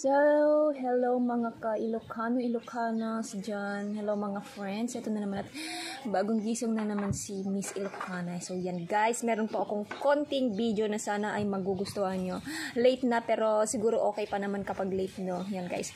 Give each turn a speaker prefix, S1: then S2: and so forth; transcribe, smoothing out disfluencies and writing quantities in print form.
S1: So, hello mga ka-Ilocano, Ilocanas dyan. Hello mga friends. Ito na naman at bagong gising na naman si Miss Ilocana. So, yan guys. Meron po akong konting video na sana ay magugustuhan nyo. Late na pero siguro okay pa naman kapag late no. Yan guys.